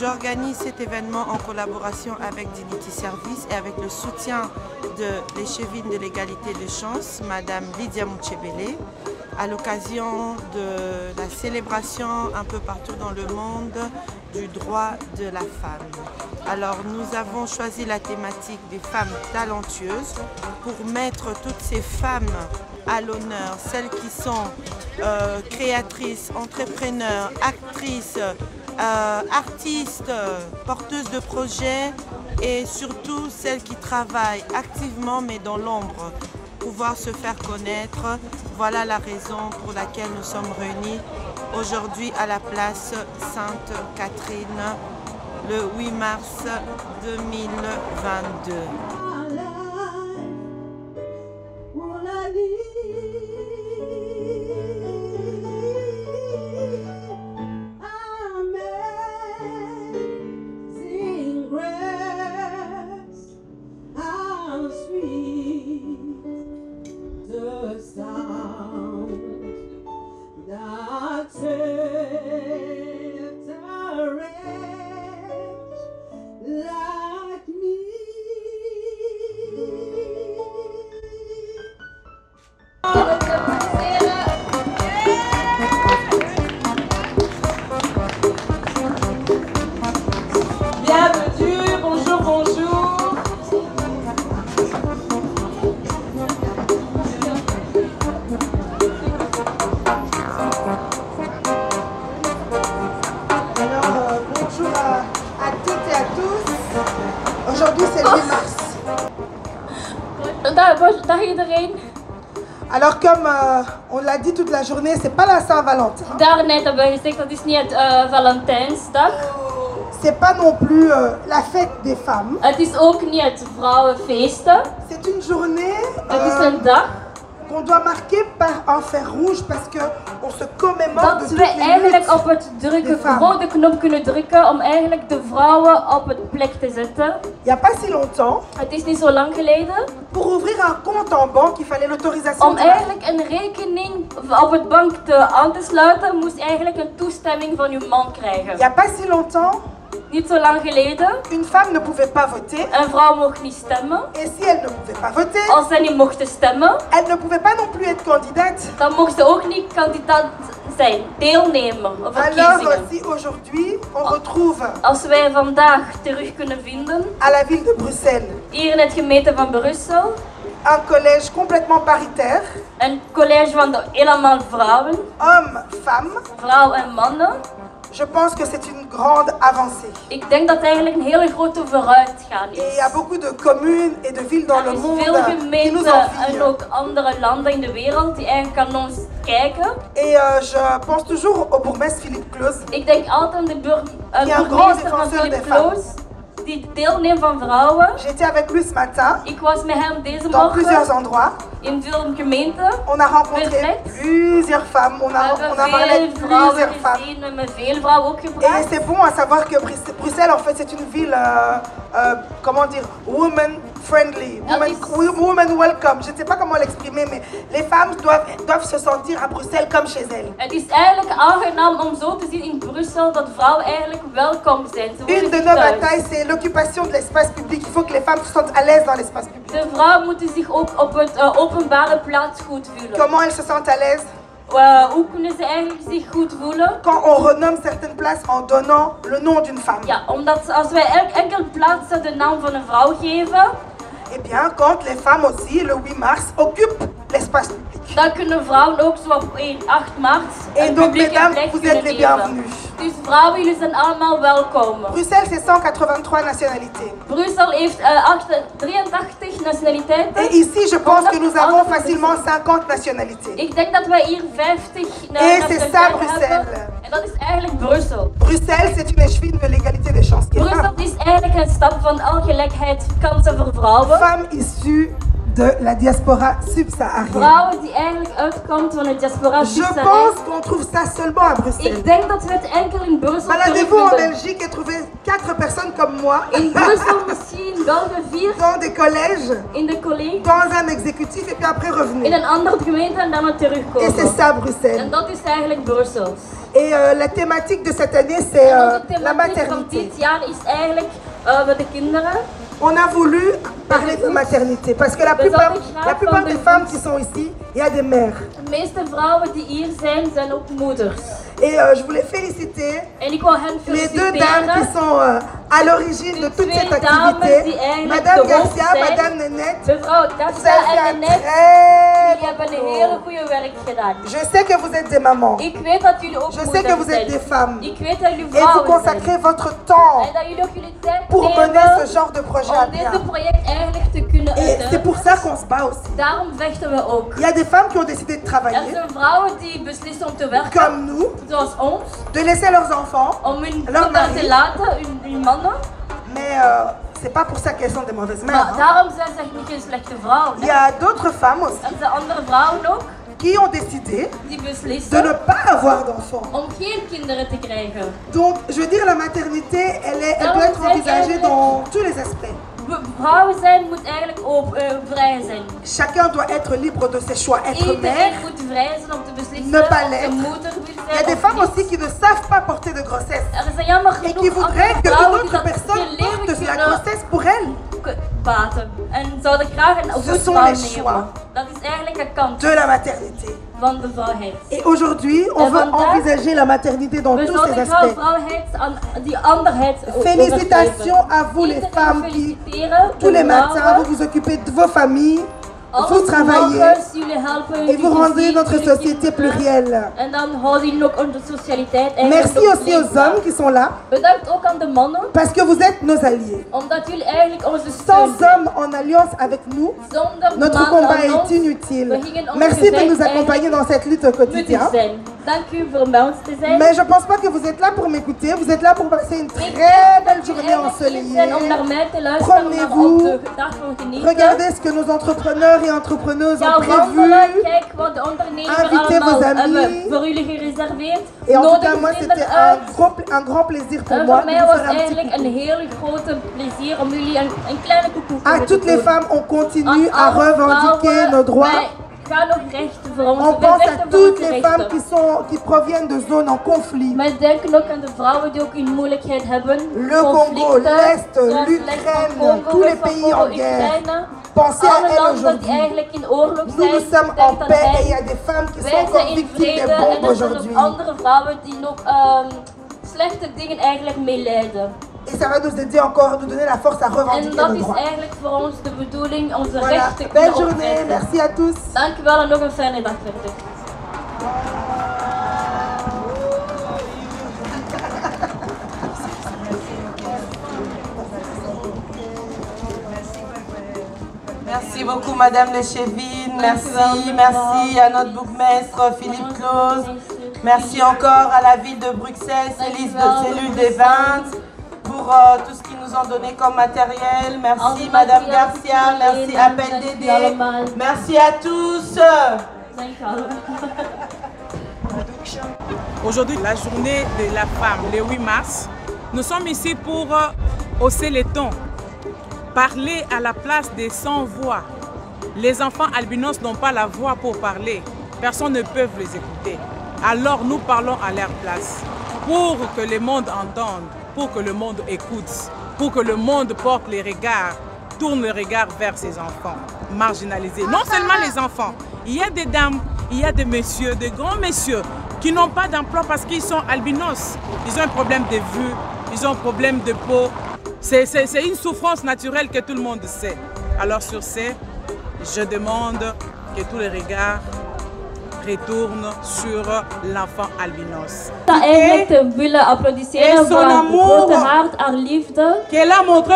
J'organise cet événement en collaboration avec Dignity Service et avec le soutien de l'échevine de l'égalité de chance, Madame Lydia Mouchebele, à l'occasion de la célébration un peu partout dans le monde du droit de la femme. Alors nous avons choisi la thématique des femmes talentueuses pour mettre toutes ces femmes à l'honneur, celles qui sont créatrices, entrepreneurs, actrices, artistes, porteuses de projets et surtout celles qui travaillent activement mais dans l'ombre, pouvoir se faire connaître. Voilà la raison pour laquelle nous sommes réunis aujourd'hui à la place Sainte-Catherine le 8 mars 2022. Bienvenue, bonjour, bonjour. Bonjour à toutes et à tous. Aujourd'hui c'est le 8 mars. Dag iedereen. Alors comme on l'a dit toute la journée, c'est pas la Saint-Valentin. Daarnet hebben we gezegd dat is niet het Valentijnsdag. C'est pas non plus la fête des femmes. Het is ook niet het vrouwenfeesten. C'est une journée Het is een dag qu'on doit marquer par un fer rouge parce que on se commémore de dat toutes we les eigenlijk luttes op het des femmes. rode knop kunnen drukken om eigenlijk de vrouwen op het plek te zetten. Il n'y a pas si longtemps, Het is niet zo lang geleden. pour ouvrir un compte en banque, il fallait l'autorisation Om du mari. eigenlijk een rekening op het bank aan te sluiten, moest je eigenlijk een toestemming van je man Il krijgen. n'y a pas si longtemps, Niet zo lang geleden. une femme ne pouvait pas voter. Een vrouw mocht niet stemmen. Et si elle ne pouvait pas voter, Als zij niet mochten stemmen, elle ne pouvait pas non plus être candidate. dan mocht ze ook niet kandidaat zijn, deelnemen op Alors, verkiezingen. si aujourd'hui on retrouve Als wij vandaag terug kunnen vinden, à la ville de Bruxelles hier in het gemeente van Brussel, un collège complètement paritaire, een college van helemaal vrouwen, hommes, femmes, vrouwen en mannen, je pense que c'est une grande avancée. ik denk dat het eigenlijk een hele grote vooruitgang Et il is. y a beaucoup de communes et de villes dans Er le is monde veel qui nous gemeenten en envient. ook andere landen in de wereld die eigenlijk aan ons kijken. Et je pense toujours au bourgmestre Philippe Claus, Ik denk altijd aan de Die een grand burgemeester van défenseur des Philippe Claus, die deelneemt van vrouwen. j'étais avec lui ce matin Ik was met hem deze dans plusieurs morgen endroits. in veel gemeenten. On a rencontré Perfect. plusieurs femmes, on We a hebben parlé veel avec vrouwen plusieurs femmes. gezien, we hebben veel vrouwen ook Et gebracht. c'est bon à savoir que Bruxelles, en fait, c'est une ville, comment dire, woman friendly, woman welcome. Je ne sais pas comment l'exprimer, mais les femmes doivent se sentir à Bruxelles comme chez elles. Het is eigenlijk aangenaam om zo te zien in Brussel dat vrouwen eigenlijk welkom zijn. Ze Une voelen de zich nos thuis. batailles, c'est l'occupation de l'espace public. Il faut que les femmes se sentent à l'aise dans l'espace public. De vrouwen moeten zich ook op het openbare plaats goed voelen. Comment elles se sentent à l'aise? Hoe kunnen ze eigenlijk zich goed voelen? Quand on renomme certaines places en donnant le nom d'une femme. Ja, omdat als wij enkel plaatsen de naam van een vrouw geven, Eh bien, quand les femmes aussi, le 8 mars, occupent l'espace public. dan kunnen vrouwen ook zo op 8 maart Et een donc, publieke mesdames, plek vous kunnen êtes les geven. bienvenus. Dus vrouwen, jullie zijn allemaal welkom. Bruxelles, c'est 183 nationalités. Brussel heeft 83 nationaliteiten. Et ici, je pense que nous avons facilement 50 nationalités. Ik denk dat wij hier 50 c'est nationaliteiten ça, hebben. Bruxelles. En dat is eigenlijk Brussel. Bruxelles, c'est une échevine de l'égalité des chances. Brussel is eigenlijk een stap van ongelijkheid kansen voor vrouwen. Femmes issues de la diaspora subsaharienne. Vrouwen die eigenlijk uitkomt van het diaspora Je subsaharienne. pense qu'on trouve ça seulement à Bruxelles. Ik denk dat we het enkel in Brussel Baladez-vous en terugvinden. Belgique et trouvez 4 personnes comme moi In Brussel misschien België 4 dans des collèges, in de college, dans un exécutif et puis après in revenez. een andere gemeente en dan weer Et c'est terugkomen. ça En Bruxelles. dat is eigenlijk Brussel. Et la thématique de cette année, c'est la maternité. On a voulu parler de maternité parce que la plupart des femmes qui sont ici, il y a des mères. De meeste vrouwen die hier zijn ook moeders. Et je voulais féliciter les deux dames qui sont à l'origine de toute cette activité. Madame Garcia, Madame Nenette. Mevrouw Garcia en Nenette, jullie hebben een hele goede werk gedaan. Je sais que vous êtes des mamans. Ik weet dat jullie ook Je sais que vous êtes des femmes. Ik weet dat jullie Et vous vrouwen consacrez zijn. votre temps En dat jullie ook jullie tijd pour mener nemen ce genre de projet à om bien. dit project eigenlijk te kunnen Et c'est uiten. pour ça qu'on se bat aussi. Daarom vechten we ook. Il y a des femmes qui ont décidé de Er travailler, zijn vrouwen die beslissen om te werken, comme nous, zoals ons, de laisser leurs enfants, om hun leur kinderen te mari. laten, hun mannen. Mais c'est pas pour ça qu'elles sont des mauvaises mères. Maar hein. daarom zijn ze echt niet geen slechte vrouwen. Il y a d'autres femmes aussi Er zijn andere vrouwen ook qui ont décidé die de beslissen ne pas avoir d'enfants. om geen kinderen te krijgen. Donc, je veux dire, la maternité, elle Non, doit être c'est envisagée elle. dans tous les aspects. Vrouwen zijn moet eigenlijk ook vrij zijn. Chacun doit être libre de ses choix. Être Iedereen mère. moet vrij zijn om te beslissen Ne pas of ze l'être. moeder wil Il y a zijn des of femmes niet. aussi qui ne savent pas porter de grossesse. Er zijn jammer Et qui genoeg voudraient andere qu'une vrouwen die autre dat personne geen leven porte la kunnen grossesse pour elles. baten. En zouden graag een Ce sont voetbal les choix nemen. Dat is eigenlijk een kant de la maternité. van de vrouwheid. Et aujourd'hui, on veut envisager la maternité dans We tous ses zouden graag aspects. vrouwheid aan die anderheid Félicitations à vous les femmes qui, tous les matins, vous vous occupez de vos familles, vous travaillez et vous rendez notre société plurielle. En dan houden jullie ook onze socialiteit eigenlijk Merci ook aussi aux leefbaar. hommes qui sont là, Bedankt ook aan de mannen, parce que vous êtes nos alliés. omdat jullie eigenlijk onze Sans steun zijn. hommes en alliance avec nous, Zonder notre mannen combat aan ons est inutile. we gingen ons Merci de gevecht nous accompagner dans cette lutte au moeten quotidien. zijn. Dank u voor bij ons te zijn. Mais je pense pas que vous êtes là pour m'écouter, vous êtes là pour passer une très belle journée ensoleillée. Om naar mij te luisteren, om Promenez-vous. op de dag van genieten. Regardez ce que nos entrepreneurs et entrepreneuses ont Ga prévu. wandelen, kijk wat de ondernemers Invitez allemaal vos amis. hebben voor jullie gereserveerd. Et en tout Nodig cas, moi, vrienden c'était uit. un grand plaisir pour En moi voor de mij vous was faire un petit eigenlijk een coucou. heel grote plezier om jullie een kleine koekoek À te toutes les doen. femmes, on continue Aan à alle revendiquer vrouwen, nos droits. wij gaan nog rechten voor ons. On Wij pense à vechten voor toutes onze les femmes rechten. qui proviennent de zones en conflit. Wij denken ook aan de vrouwen die ook in moeilijkheid hebben. Le Congo, l'Est, zoals l'Ukraine, Congo, tous les West van pays Congo, en guerre. Oekraïne. Pensez à Alle elles landen die aujourd'hui. eigenlijk in oorlog Nous, zijn. nous sommes denk en aan paix hen. et il y a des femmes qui sont Wij encore zijn in victimes des vrede en bombes er zijn aujourd'hui. ook andere vrouwen die nog slechte dingen eigenlijk meelijden. Et ça va nous aider encore, nous donner la force à En revendiquer dat nos is droits. eigenlijk voor ons de bedoeling, onze Voilà, rechten belle kunnen journée, opzetten. merci à tous. Dank u wel en nog een fijne dag verder. Merci beaucoup Madame Lechevine, merci à notre bourgmestre Philippe Claus, merci encore à la ville de Bruxelles, cellule des 20 pour tout ce qu'ils nous ont donné comme matériel, merci Madame Garcia, merci Appel Dédé, merci à tous. Aujourd'hui, la journée de la femme, le 8 mars, nous sommes ici pour hausser les tons, parler à la place des sans-voix. Les enfants albinos n'ont pas la voix pour parler, personne ne peut les écouter. Alors nous parlons à leur place, pour que le monde entende, pour que le monde écoute, pour que le monde porte les regards, tourne le regard vers ses enfants marginalisés. Non seulement les enfants, il y a des dames, il y a des messieurs, des grands messieurs qui n'ont pas d'emploi parce qu'ils sont albinos. Ils ont un problème de vue, ils ont un problème de peau. C'est une souffrance naturelle que tout le monde sait. Alors sur ce, je demande que tous les regards retournent sur l'enfant albinos. Eigenlijk te willen applaudisseren voor haar grote hart, haar liefde. Qu'elle a montré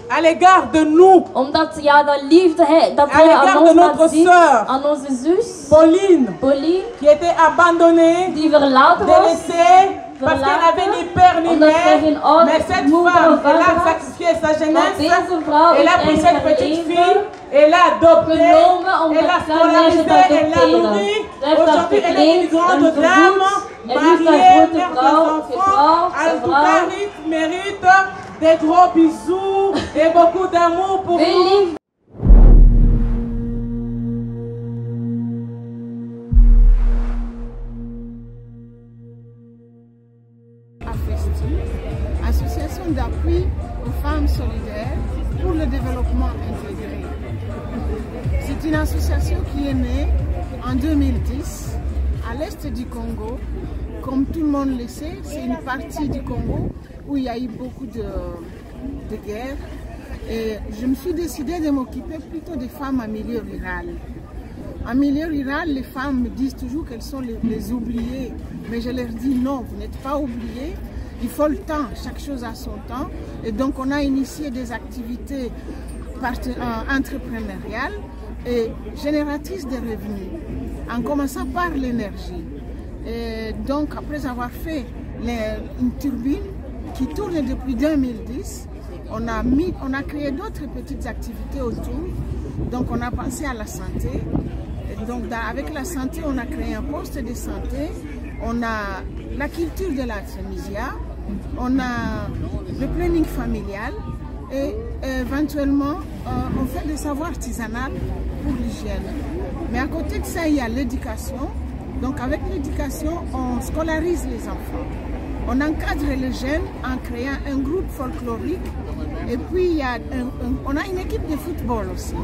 à l'égard de nous. Omdat ja, dat liefde dat hij aan ons laat zien, aan onze zus Pauline, qui était abandonnée, die verlaten was. délaissée, parce qu'elle n'avait ni père ni mère. Mais cette femme, elle a sacrifié sa jeunesse, elle a pris cette petite fille, elle l'a adoptée, elle l'a scolarisée, elle l'a nourrie. Aujourd'hui, elle est une grande dame, mariée, mère d'enfants. En tout cas, Ruth mérite des gros bisous et beaucoup d'amour pour vous. association d'appui aux femmes solidaires pour le développement intégré. C'est une association qui est née en 2010 à l'est du Congo. Comme tout le monde le sait, c'est une partie du Congo où il y a eu beaucoup de guerres. Et je me suis décidée de m'occuper plutôt des femmes en milieu rural. En milieu rural, les femmes me disent toujours qu'elles sont les oubliées. Mais je leur dis non, vous n'êtes pas oubliées. Il faut le temps, chaque chose a son temps. Et donc on a initié des activités entrepreneuriales et génératrices de revenus, en commençant par l'énergie. Et donc après avoir fait une turbine qui tourne depuis 2010, on a créé d'autres petites activités autour. Donc on a pensé à la santé. Et donc avec la santé, on a créé un poste de santé. On a la culture de l'artémisia. On a le planning familial. Et éventuellement, on fait des savoirs artisanaux pour l'hygiène. Mais à côté de ça, il y a l'éducation. Donc avec l'éducation, on scolarise les enfants. On encadre les jeunes en créant un groupe folklorique. Et puis, on a une équipe de football aussi.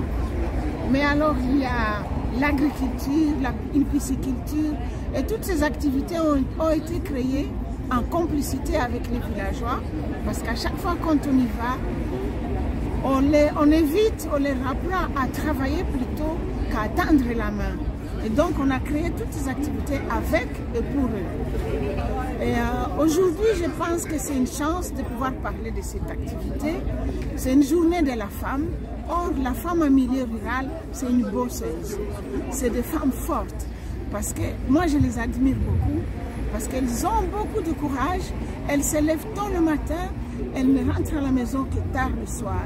Mais alors, il y a l'agriculture, une pisciculture. Et toutes ces activités ont été créées en complicité avec les villageois. Parce qu'à chaque fois quand on y va, on les apprend à travailler plutôt qu'à tendre la main. Et donc on a créé toutes ces activités avec et pour eux. Et aujourd'hui, je pense que c'est une chance de pouvoir parler de cette activité. C'est une journée de la femme. Or, la femme en milieu rural, c'est une bosseuse. C'est des femmes fortes. Parce que moi, je les admire beaucoup. Parce qu'elles ont beaucoup de courage. Elles se lèvent tôt le matin. Elles ne rentrent à la maison que tard le soir.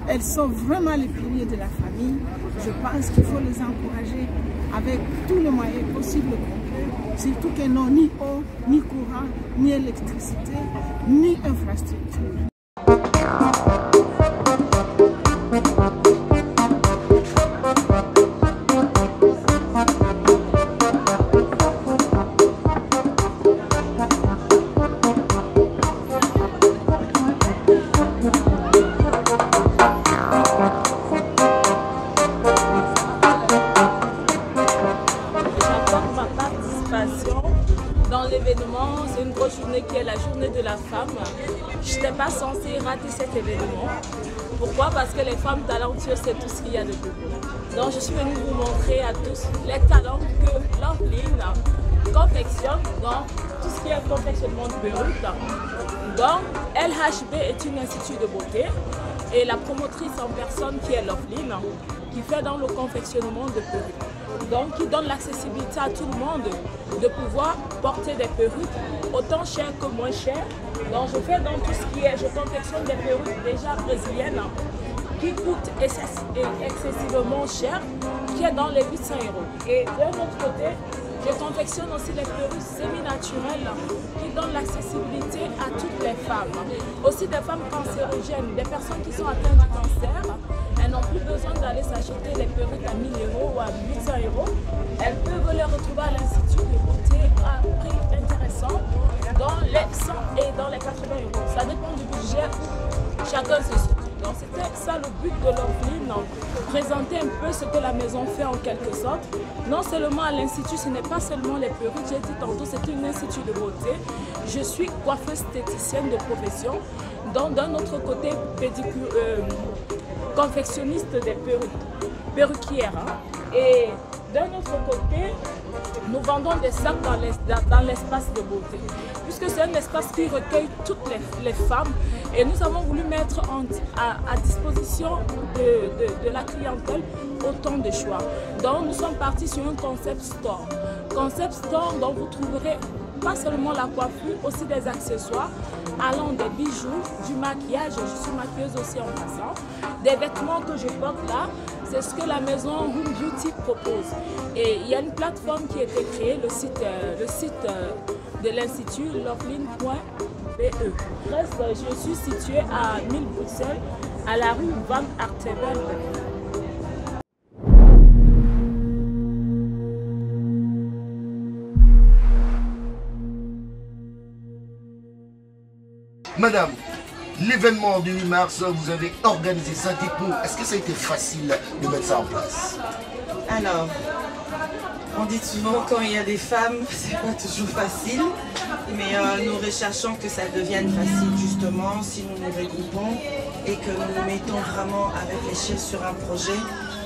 Elles sont vraiment les piliers de la famille. Je pense qu'il faut les encourager avec tous les moyens possibles qu'on peut. Surtout qu'elles n'ont ni eau, ni courant, ni électricité, ni infrastructure. Dans l'événement, c'est une grosse journée qui est la journée de la femme. Je n'étais pas censée rater cet événement. Pourquoi? Parce que les femmes talentueuses, c'est tout ce qu'il y a de plus beau. Donc je suis venue vous montrer à tous les talents que Loveline confectionne dans tout ce qui est confectionnement de perruques. Donc LHB est une institut de beauté et la promotrice en personne qui est Loveline, qui fait dans le confectionnement de perruques. Donc qui donne l'accessibilité à tout le monde de pouvoir porter des perruques autant chères que moins chères. Donc je fais dans tout ce qui est, je confectionne des perruques déjà brésiliennes qui coûtent excessivement cher, qui est dans les 800 €. Et d'un autre côté, je confectionne aussi les perruques semi-naturelles qui donnent l'accessibilité à toutes les femmes. Aussi des femmes cancérogènes, des personnes qui sont atteintes du cancer. Elles n'ont plus besoin d'aller s'acheter les perruques à 1000 € ou à 800 €. Elles peuvent les retrouver à l'Institut de beauté à prix intéressant dans les 100 et dans les 80 €. Ça dépend du budget, chacun se suit. Donc c'était ça le but de Loveline, présenter un peu ce que la maison fait en quelque sorte. Non seulement à l'Institut, ce n'est pas seulement les perruques, j'ai dit tantôt, c'est un institut de beauté. Je suis coiffeuse esthéticienne de profession, donc d'un autre côté, confectionniste des perruques, perruquière. Et d'un autre côté, nous vendons des sacs dans l'espace de beauté, puisque c'est un espace qui recueille toutes les femmes et nous avons voulu mettre à disposition de la clientèle autant de choix. Donc nous sommes partis sur un concept store. Concept store dont vous trouverez pas seulement la coiffure, aussi des accessoires, allant des bijoux, du maquillage, je suis maquilleuse aussi en passant, des vêtements que je porte là, c'est ce que la maison Room Beauty propose. Et il y a une plateforme qui a été créée, le site de l'Institut, loveline.be. Je suis située à 1000 Bruxelles, à la rue Van Artevelde. Madame, l'événement du 8 mars, vous avez organisé ça. Dites-nous, est-ce que ça a été facile de mettre ça en place? Alors, on dit souvent quand il y a des femmes, c'est pas toujours facile, mais nous recherchons que ça devienne facile justement si nous nous regroupons et que nous nous mettons vraiment à réfléchir sur un projet,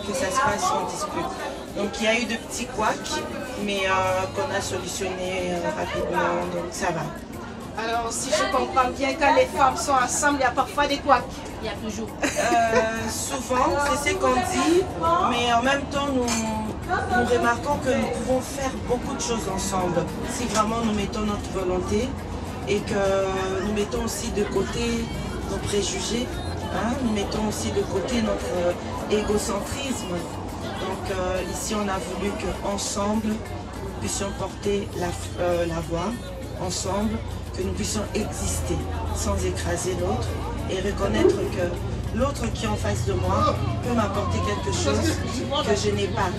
que ça se passe sans dispute. Donc il y a eu de petits couacs, mais qu'on a solutionné rapidement, donc ça va. Alors si je comprends bien, quand les femmes sont ensemble, il y a parfois des couacs. Il y a toujours. Souvent, c'est ce qu'on dit, mais en même temps nous remarquons que nous pouvons faire beaucoup de choses ensemble si vraiment nous mettons notre volonté et que nous mettons aussi de côté nos préjugés, hein, nous mettons aussi de côté notre égocentrisme. Donc ici on a voulu qu'ensemble nous puissions porter la voix, ensemble, que nous puissions exister sans écraser l'autre et reconnaître que l'autre qui est en face de moi peut m'apporter quelque chose que je n'ai pas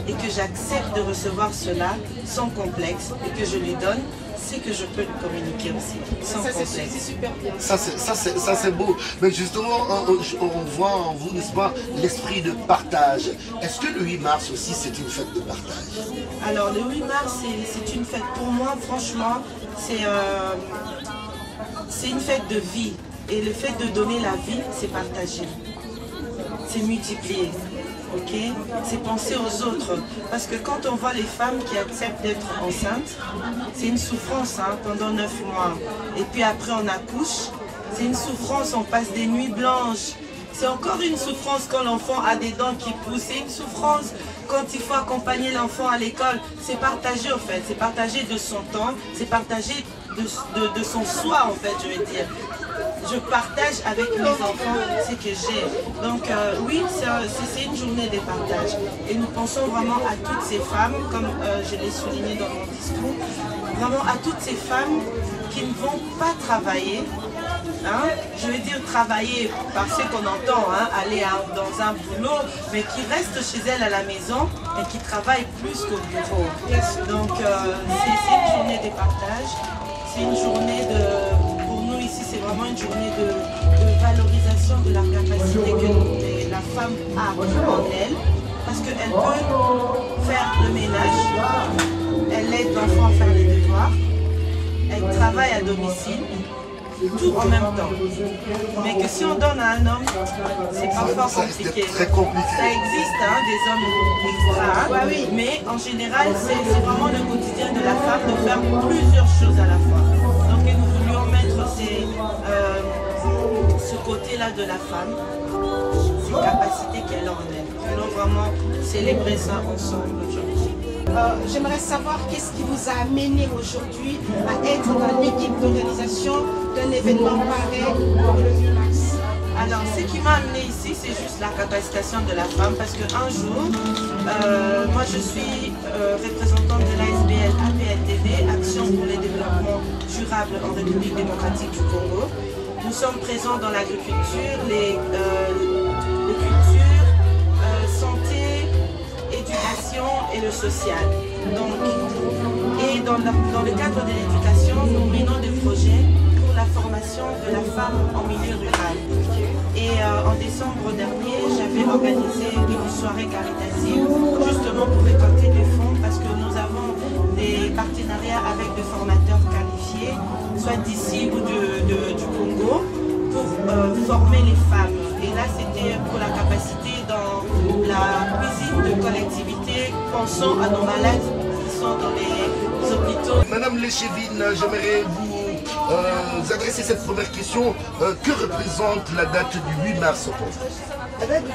et que j'accepte de recevoir cela sans complexe et que je lui donne, c'est que je peux lui communiquer aussi, sans complexe. C'est super bien. Ça c'est beau, mais justement on voit en vous, n'est-ce pas, l'esprit de partage. Est-ce que le 8 mars aussi c'est une fête de partage? Alors le 8 mars c'est une fête pour moi, franchement, c'est une fête de vie. Et le fait de donner la vie, c'est partager, c'est multiplier, ok? C'est penser aux autres. Parce que quand on voit les femmes qui acceptent d'être enceintes, c'est une souffrance hein, pendant 9 mois. Et puis après on accouche, c'est une souffrance, on passe des nuits blanches. C'est encore une souffrance quand l'enfant a des dents qui poussent. C'est une souffrance quand il faut accompagner l'enfant à l'école. C'est partager en fait, c'est partager de son temps, c'est partager de son soi en fait, je veux dire. Je partage avec mes enfants ce que j'ai. Donc oui, c'est une journée de partage. Et nous pensons vraiment à toutes ces femmes, comme je l'ai souligné dans mon discours, vraiment à toutes ces femmes qui ne vont pas travailler. Hein, je veux dire travailler par ce qu'on entend, hein, aller dans un boulot, mais qui restent chez elles à la maison et qui travaillent plus qu'au bureau. Donc c'est une journée de partage, c'est une journée pour nous ici, c'est vraiment une journée de valorisation de la capacité que la femme a en elle, parce qu'elle peut faire le ménage, elle aide l'enfant à faire les devoirs, elle travaille à domicile, tout en même temps. Mais que si on donne à un homme, c'est parfois compliqué. Très compliqué. Ça existe, hein, des hommes extra, mais en général, c'est vraiment le quotidien de la femme de faire plusieurs choses à la fois. Donc nous voulions mettre ce côté-là de la femme, ces capacités qu'elle a en elle. Nous voulons vraiment célébrer ça ensemble aujourd'hui. J'aimerais savoir qu'est-ce qui vous a amené aujourd'hui à être dans l'équipe d'organisation d'un événement pareil pour le 8 mars. Alors, ce qui m'a amené ici, c'est juste la capacitation de la femme, parce qu'un jour, moi je suis représentante de l'ASBL APLTD, Action pour les développements durables en République démocratique du Congo. Nous sommes présents dans l'agriculture, les cultures, santé, éducation et le social. Donc, et dans le cadre de l'éducation, nous menons des projets pour la formation de la femme en milieu rural. Et en décembre dernier, j'avais organisé une soirée caritative justement pour récolter des fonds parce que nous avons des partenariats avec des formateurs qualifiés, soit d'ici ou du Congo, pour former les femmes. Et là, c'était pour la capacité dans la cuisine de collectivité, pensant à nos malades qui sont dans les hôpitaux. Madame Léchevine, j'aimerais vous adresser cette première question. Que représente la date du 8 mars pour vous? La date du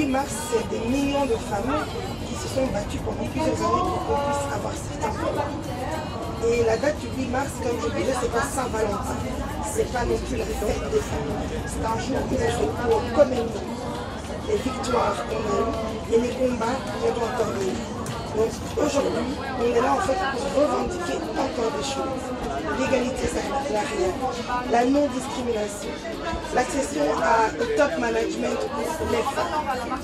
8 mars, c'est des millions de femmes qui se sont battues pendant plusieurs années pour qu'on puisse avoir certains droits. Et la date du 8 mars, comme je disais, c'est pas Saint-Valentin. C'est pas non plus la fête des femmes. C'est un jour où il faut commémorer les victoires qu'on a eues et les combats qu'on doit encore mener. Donc aujourd'hui, on est là en fait pour revendiquer encore des choses. L'égalité salariale, la non-discrimination, l'accession au top management pour les femmes.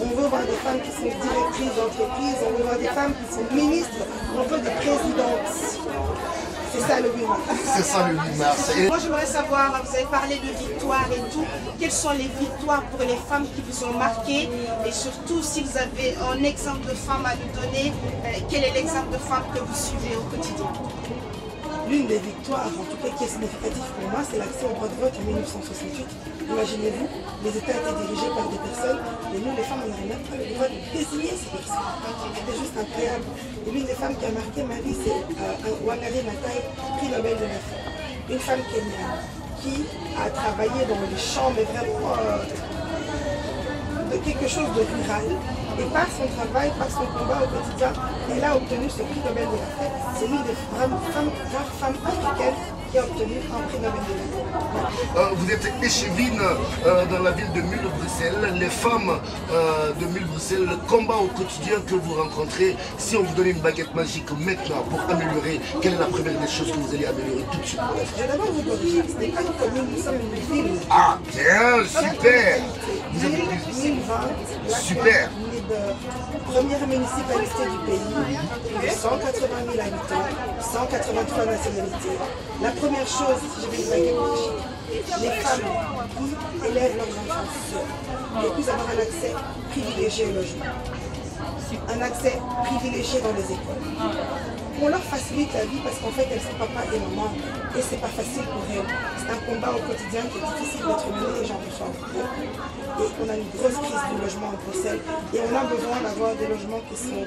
On veut voir des femmes qui sont directrices d'entreprise, on veut voir des femmes qui sont ministres, on veut des présidentes. C'est ça le 8 mars. C'est ça le 8 mars. Et... Moi j'aimerais savoir, vous avez parlé de victoire et tout, quelles sont les victoires pour les femmes qui vous ont marqué et surtout si vous avez un exemple de femme à nous donner, quel est l'exemple de femme que vous suivez au quotidien? L'une des victoires, en tout cas qui est significative pour moi, c'est l'accès au droit de vote en 1968. Imaginez-vous, les États étaient dirigés par des personnes, et nous les femmes, on n'avait même pas le droit de désigner ces personnes. C'était juste incroyable. Et l'une des femmes qui a marqué ma vie, c'est Wangari Maathai, prix Nobel de la paix. Une femme kenyane qui a travaillé dans les champs, mais vraiment de quelque chose de rural. Et par son travail, par son combat au quotidien, elle a obtenu ce prix Nobel de la paix. C'est l'une des rares femmes africaines qui a obtenu un prix Nobel de la paix. Vous êtes échevine dans la ville de Mulhouse-Bruxelles. Les femmes de Mulhouse-Bruxelles, le combat au quotidien que vous rencontrez, si on vous donnait une baguette magique maintenant pour améliorer, quelle est la première des choses que vous allez améliorer tout de suite? Je vais d'abord vous corriger, ce n'est pas une commune, nous sommes une ville. Ah bien, super. Vous avez 2020, super. Première municipalité du pays, 180 000 habitants, 183 nationalités. La première chose, si je vais vous dire, les femmes qui élèvent leurs enfants seules puissent avoir un accès privilégié au logement, un accès privilégié dans les écoles. On leur facilite la vie parce qu'en fait elles sont papa et maman et c'est pas facile pour elles. C'est un combat au quotidien qui est difficile d'être mené et j'en reçois beaucoup. Et on a une grosse crise du logement en Bruxelles et on a besoin d'avoir des logements qui sont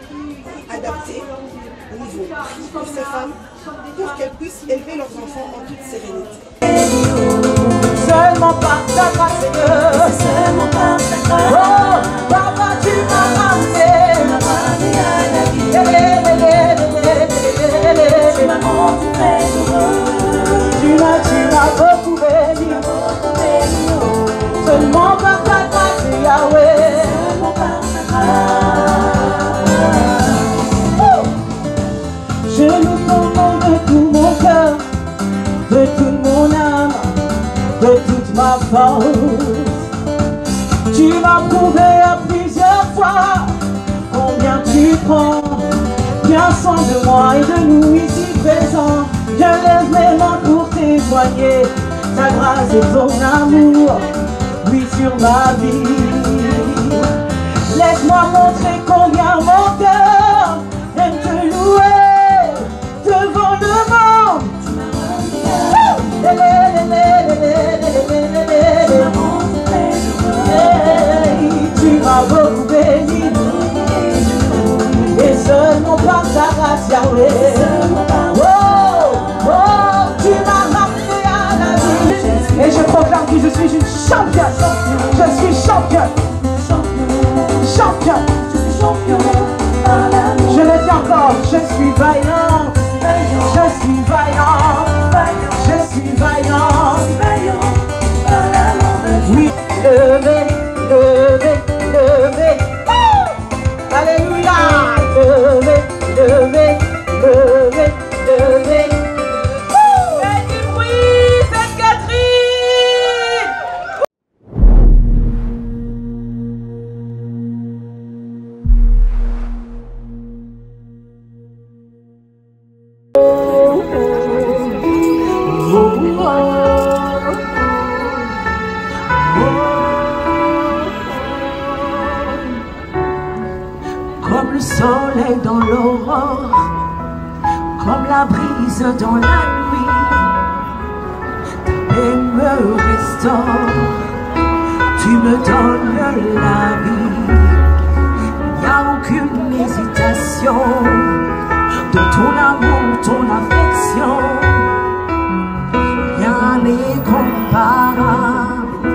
adaptés au niveau prix pour ces femmes pour qu'elles puissent élever leurs enfants en toute sérénité. Seulement par ta grâce, Seigneur, seulement par ta grâce. Oh, Papa, tu m'as ramené à la vie. Tu m'as rendu très heureux. Tu m'as beaucoup béni. Seulement par ta grâce, Yahweh. Seulement par ta grâce. Je nous commande de tout mon cœur, de toute mon âme, de toute ma force. Tu m'as prouvé à plusieurs fois combien tu prends bien soin de moi et de nous ici présents. Je lève mes mains pour témoigner ta grâce et ton amour, oui, sur ma vie. Laisse-moi montrer combien mon cœur aime te louer devant le monde. Tu m'as beaucoup béni et seulement par ta grâce, Yahweh. Oh, oh, tu m'as ramené à la vie. Et je proclame que je suis une championne. Je suis championne. Championne. Je le dis encore, je suis vaillant. Je suis vaillant. Je suis vaillant. Oui, levé, levé, levé. Alléluia. Levé, levé, levé, levé. Fais du bruit, Sainte-Catherine. Comme le soleil dans l'aurore, comme la brise dans la nuit, ta paix me restaure, tu me donnes la vie. Il n'y a aucune hésitation de ton amour, ton affection. Rien n'est comparable,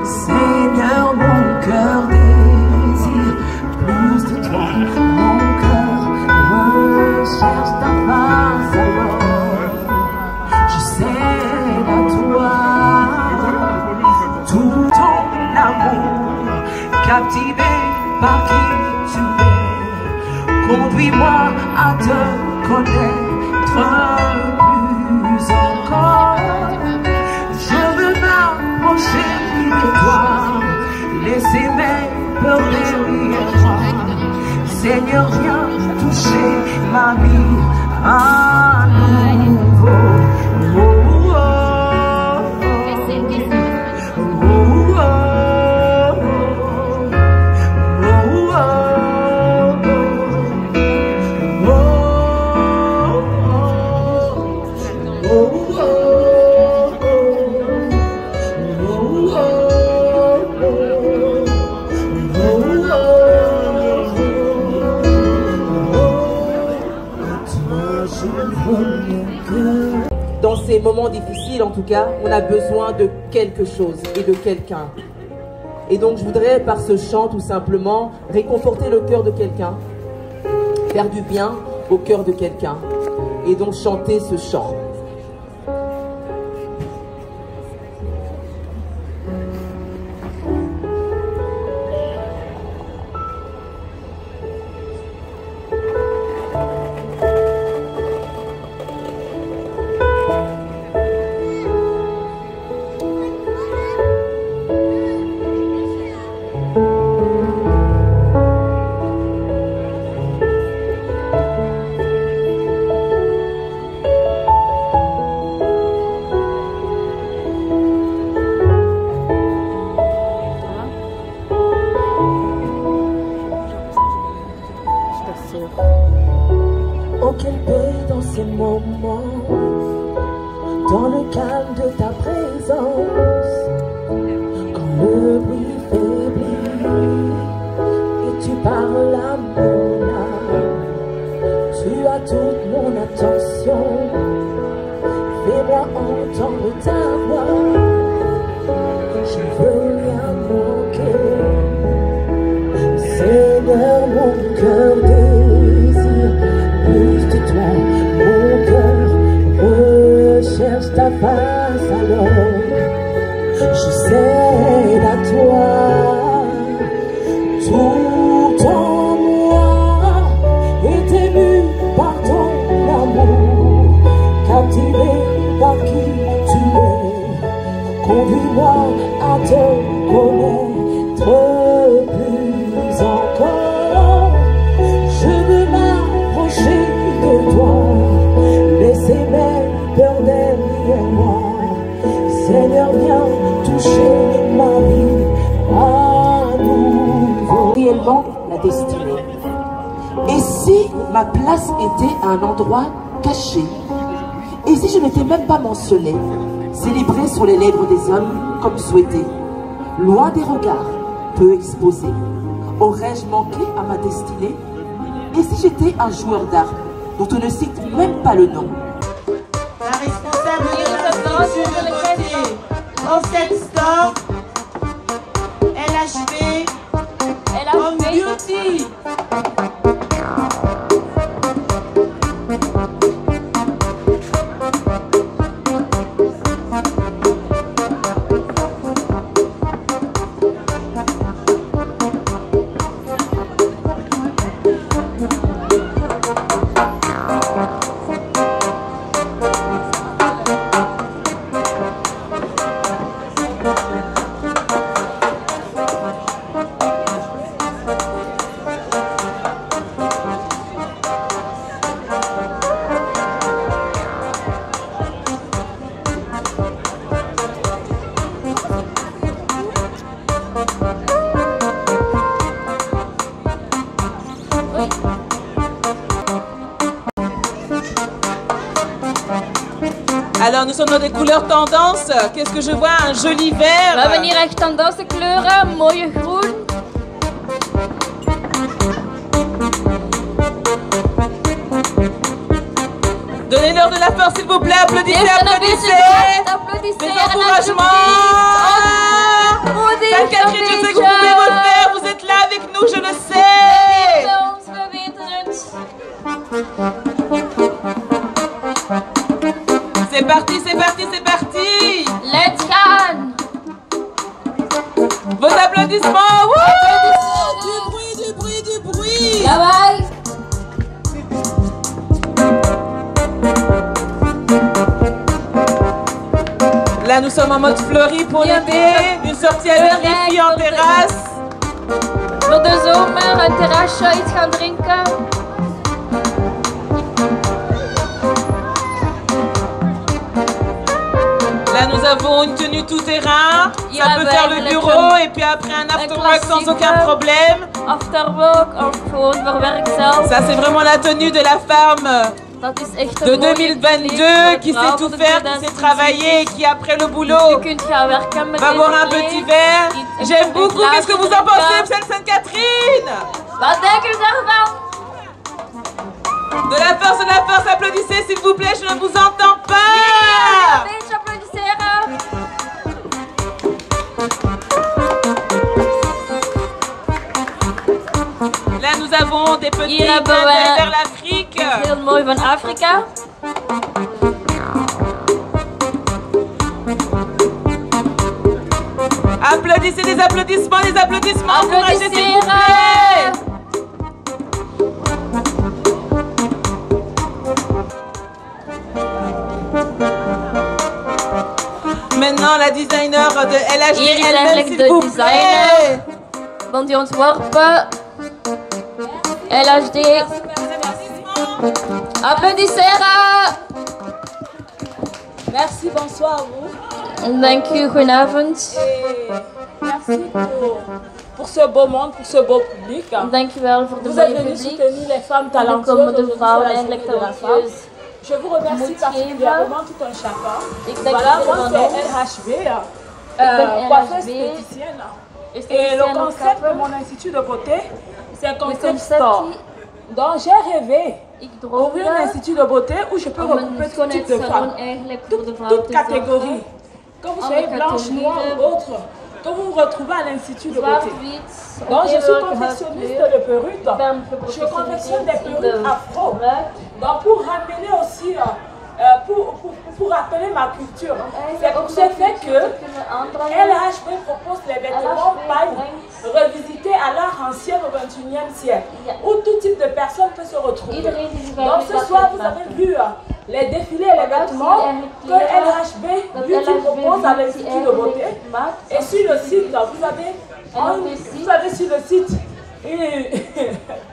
Seigneur, mon cœur désire plus de toi. Mon cœur recherche ta face alors. Je cède à toi tout ton amour, captivé par qui tu es. Conduis-moi à te connaître plus encore. Je veux m'approcher de toi, laisser mes peurs derrière toi. Seigneur, viens toucher ma vie à nouveau. ces moments difficiles, en tout cas, on a besoin de quelque chose et de quelqu'un. Et donc, je voudrais, par ce chant, tout simplement, réconforter le cœur de quelqu'un, faire du bien au cœur de quelqu'un, et donc chanter ce chant. Oh, quelle paix dans ces moments, dans le calme de ta présence, quand le bruit faiblit et tu parles à mon âme, tu as toute mon attention, fais-moi entendre ta voix, je veux rien manquer, Seigneur, mon cœur désire plus de toi, mon cœur recherche ta face alors, je cède à toi, tout en moi est ému par ton amour, captivé par qui tu es, conduis-moi à te connaître plus encore, je veux m'approcher de toi, laisser mes peurs derrière moi, Seigneur viens toucher ma vie à nouveau. Réellement la destinée. Et si ma place était à un endroit caché, et si je n'étais même pas mentionné, célébré sur les lèvres des hommes comme souhaité, loin des regards, peu exposé, aurais-je manqué à ma destinée? Et si j'étais un joueur d'armes dont on ne cite même pas le nom? La responsable de l'Institut de beauté, Offset Store, LHB, Home Beauty. Alors, nous sommes dans des couleurs tendance. Qu'est-ce que je vois? Un joli vert. We hebben hier echt tendance kleuren, mooie groen. Donnez-leur de la force, s'il vous plaît. Applaudissez, applaudissez. Des encouragements. Sainte-Catherine, je sais que vous pouvez vous le faire. Vous êtes là avec nous, je le sais. C'est parti, c'est parti, c'est parti. Let's go. Vos applaudissements. Wouh! Du bruit, du bruit, du bruit. Ja, bye. Là, nous sommes en mode fleuri pour l'été. Une sortie avec les filles en terrasse. Voor de zomer een terrasje, iets gaan drinken. Là, nous avons une tenue tout terrain. Ça peut faire le bureau et puis après un afterwork sans aucun problème. Afterwork of gewoon voor werk zelf. Ça, c'est vraiment la tenue de la femme de 2022 qui sait tout faire, qui sait travailler, qui après le boulot va boire un petit verre. J'aime beaucoup. Qu'est-ce que vous en pensez, Sainte-Catherine? Wat denken jullie daarvan? De la force, applaudissez s'il vous plaît, je ne vous entends pas. Là, nous avons des petits clins d'œil vers l'Afrique. Heel mooi van Afrika. Applaudissez, des applaudissements, encouragez s'il vous plaît. Maintenant, la designer de LHD elle-même, s'il vous plaît. Van die ontworpen LHD. Applaudisseren. Merci, bonsoir à vous. Dank u, goedenavond. Merci pour ce beau monde, pour ce beau public. Dank u wel voor de Vous êtes mooie venus publiek. soutenir les femmes Er talentueuses. komen de aujourd'hui vrouwen sur la eigenlijk journée de la femme. talentieus. Je vous remercie particulièrement tout un chacun. Ik dank Voilà, iedereen moi van c'est ons. LHB, ben coiffeuse LHB. esthéticienne. Et Esthéticienne le au concept Cap. de mon institut de beauté, c'est un concept concept store. Donc j'ai rêvé Ik d'ouvrir un institut de beauté où je peux om een regrouper tout type de femmes, schoonheidssalon eigenlijk voor de vrouwen toutes te zorgen. catégories. Que vous soyez Alle blanche, noire categorieën. ou autre, que vous vous retrouvez à l'institut de Zwart, beauté. wit, Donc je suis welke confectionniste huidkleur. de perruques. Ik ben Je confectionne des geprofessionaliseerd in perruques de afro. gebruik. Donc pour ramener aussi, pour rappeler ma culture. C'est pour ce fait que LHB propose les vêtements paille revisités à l'art ancien au XXIe siècle, où tout type de personne peut se retrouver. Donc ce soir, vous avez vu les défilés et les vêtements que LHB Beauty propose à l'Institut de beauté. Et sur le site, vous avez sur le site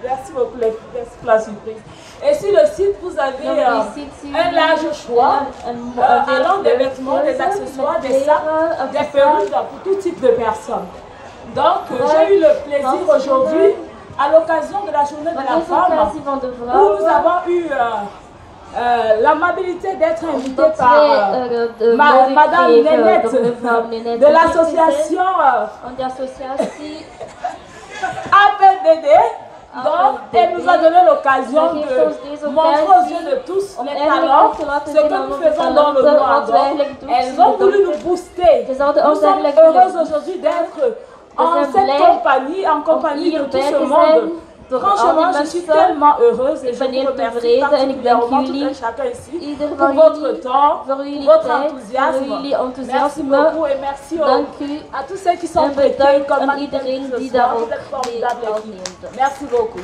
merci beaucoup merci pour la surprise. Et sur le site, vous avez un large choix allant des vêtements, des accessoires, des sacs, des perruques pour tout type de personnes. Donc, j'ai eu le plaisir aujourd'hui, à l'occasion de la journée de la femme, où nous avons eu l'amabilité d'être invité par Madame Nénette de l'association APDD. Donc, elle nous a donné l'occasion de montrer aux yeux de tous les talents, ce que nous faisons dans le noir. Donc, elles ont voulu nous booster. Nous sommes heureuses aujourd'hui d'être en cette compagnie, en compagnie de tout ce monde. Franchement, je suis tellement heureuse et je vous remercie particulièrement tout un chacun ici pour votre temps, pour votre enthousiasme. Merci beaucoup et merci à tous ceux qui sont prêtés comme iedereen die daar ook mee deelneemt. Merci beaucoup.